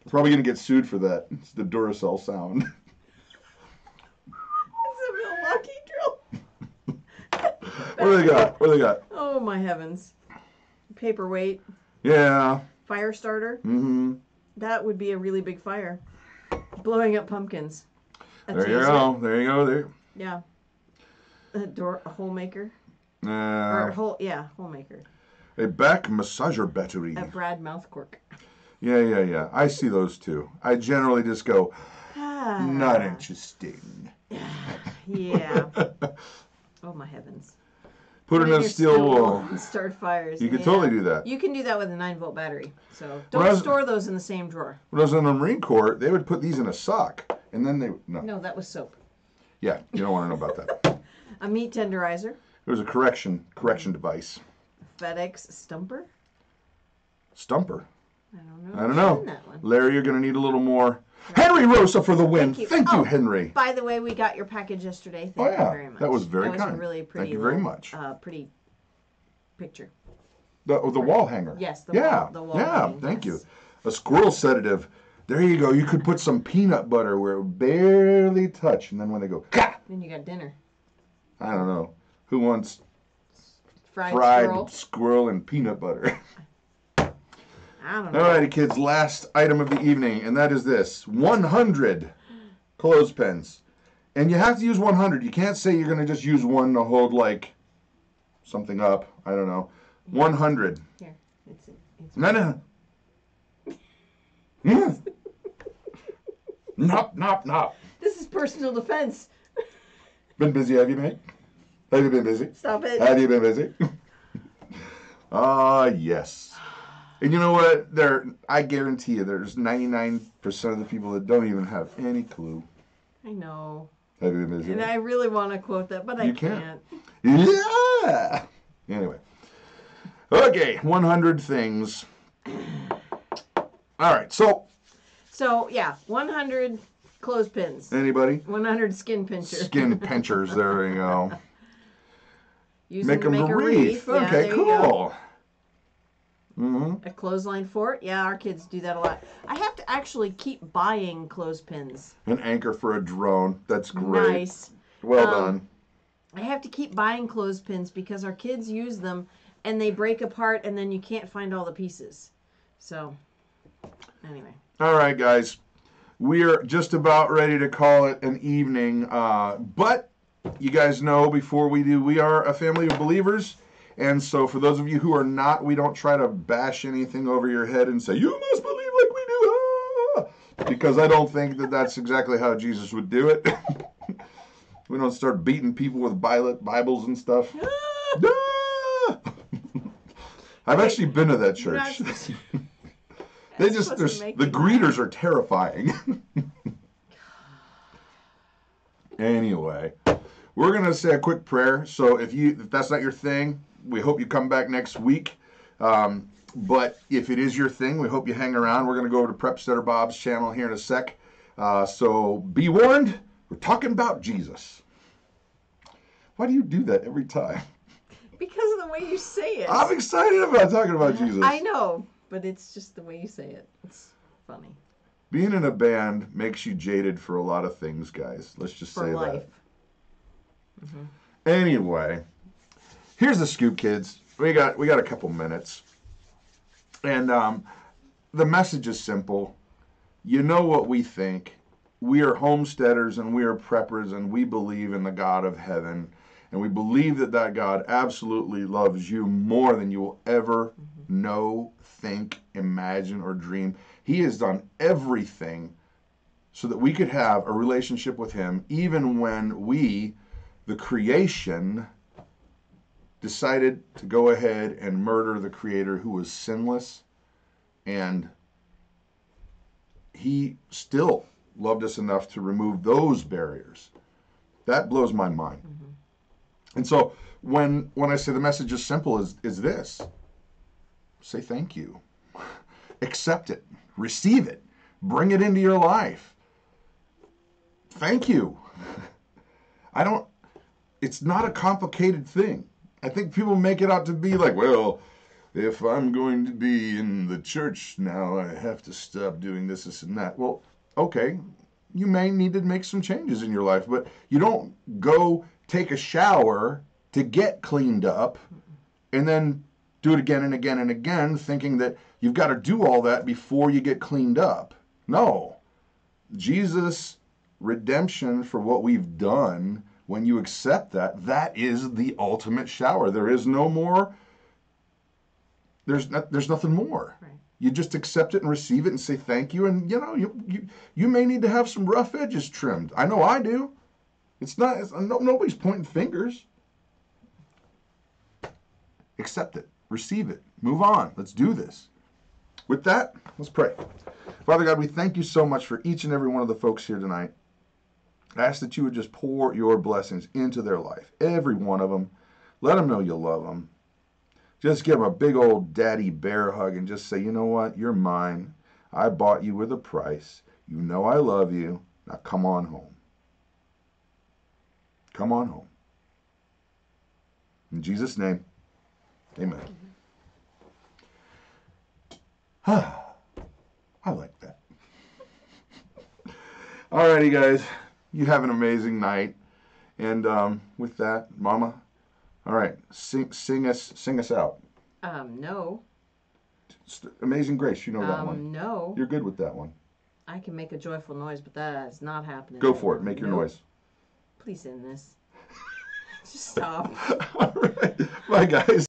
A: Probably going to get sued for that. It's the Duracell sound.
B: It's a Milwaukee drill.
A: What do they got? What do they got?
B: Oh my heavens. Paperweight.
A: Yeah.
B: Fire starter.
A: Mm-hmm.
B: That would be a really big fire. Blowing up pumpkins.
A: There you go. There you go. There.
B: Yeah. A hole maker.
A: Hole
B: maker.
A: A back massager battery.
B: A Brad mouth cork.
A: Yeah. I see those too. I generally just go, not interesting.
B: Yeah. Oh my heavens.
A: Put it in a steel wool.
B: And start fires.
A: You can totally do that.
B: You can do that with a 9-volt battery. So don't store those in the same drawer.
A: When I was in the Marine Corps, they would put these in a sock, and then they
B: No, that was soap.
A: Yeah, you don't want to know about that.
B: A meat tenderizer.
A: It was a correction device.
B: FedEx stumper.
A: Stumper.
B: I don't know.
A: I don't know.
B: That one.
A: Larry, you're going to need a little more. Henry Rosa for the win. Thank you, Henry.
B: By the way, we got your package yesterday. Thank you very much.
A: That was very kind.
B: That was a really pretty.
A: Thank you very much.
B: Pretty picture.
A: The wall hanger.
B: Yes. The wall.
A: Yeah.
B: Hanging,
A: Thank you. A squirrel sedative. There you go. You could put some peanut butter where it would barely touch, and then when they go, Gah!
B: Then you got dinner.
A: I don't know. Who wants
B: fried
A: squirrel and peanut butter?
B: I don't know.
A: Alrighty, kids. Last item of the evening, and that is this: 100 clothespins. And you have to use 100. You can't say you're going to just use one to hold like something up. I don't know. 100.
B: Here, it's
A: No. Nop.
B: This is personal defense.
A: Been busy, have you, mate? Have you been busy?
B: Stop it.
A: Have you been busy? Yes. And you know what? I guarantee you there's 99% of the people that don't even have any clue.
B: I know.
A: Have you been busy?
B: And I really want to quote that, but I can't.
A: Yeah. Anyway. Okay, 100 things. All right, so
B: yeah, 100 clothespins.
A: Anybody?
B: 100 skin pinchers.
A: Skin pinchers, there you go.
B: Use them to make a wreath. Yeah,
A: okay, cool.
B: A clothesline fort. Yeah, our kids do that a lot. I have to actually keep buying clothespins.
A: An anchor for a drone. That's great.
B: Nice.
A: Well done.
B: I have to keep buying clothespins because our kids use them and they break apart and then you can't find all the pieces. So, anyway.
A: All right, guys. We're just about ready to call it an evening. But you guys know before we do, we are a family of believers. And so for those of you who are not, we don't try to bash anything over your head and say, you must believe like we do. Ah! Because I don't think that that's exactly how Jesus would do it. We don't start beating people with Bibles and stuff. Ah! I've actually been to that church. The greeters are terrifying. Anyway, we're going to say a quick prayer. So if that's not your thing, we hope you come back next week. But if it is your thing, we hope you hang around. We're going to go over to Prepsteader Bob's channel here in a sec. So be warned, we're talking about Jesus. Why do you do that every time?
B: Because of the way you say it.
A: I'm excited about talking about Jesus.
B: I know, but it's just the way you say it. It's funny.
A: Being in a band makes you jaded for a lot of things, guys. Let's just say
B: life.
A: That. Mm-hmm. Anyway, here's the scoop, kids. We got a couple minutes. And the message is simple. You know what we think. We are homesteaders and we are preppers and we believe in the God of heaven. And we believe that God absolutely loves you more than you will ever know, think, imagine, or dream. He has done everything so that we could have a relationship with him, even when we, the creation, decided to go ahead and murder the Creator who was sinless. And he still loved us enough to remove those barriers. That blows my mind. And so when I say the message is simple, is this. Say thank you. Accept it. Receive it. Bring it into your life. Thank you. It's not a complicated thing. I think people make it out to be like, well, if I'm going to be in the church now, I have to stop doing this and that. Well, okay, you may need to make some changes in your life, but you don't go take a shower to get cleaned up and then do it again and again and again, thinking that you've got to do all that before you get cleaned up. No. Jesus' redemption for what we've done, when you accept that, that is the ultimate shower. There is no more. There's nothing more. Right. You just accept it and receive it and say thank you. And you may need to have some rough edges trimmed. I know I do. Nobody's pointing fingers. Accept it. Receive it. Move on. Let's do this. With that, let's pray. Father God, we thank you so much for each and every one of the folks here tonight. I ask that you would just pour your blessings into their life. Every one of them. Let them know you love them. Just give them a big old daddy bear hug and just say, you know what? You're mine. I bought you with a price. You know I love you. Now come on home. Come on home. In Jesus' name, amen. I like that. Alrighty, guys. You have an amazing night. And with that, Mama, all right, sing us out.
B: No.
A: Amazing Grace, you know that one.
B: No.
A: You're good with that one.
B: I can make a joyful noise, but that is not happening.
A: Go for it. Make your noise.
B: Please end this. Just stop.
A: All right. Bye, guys.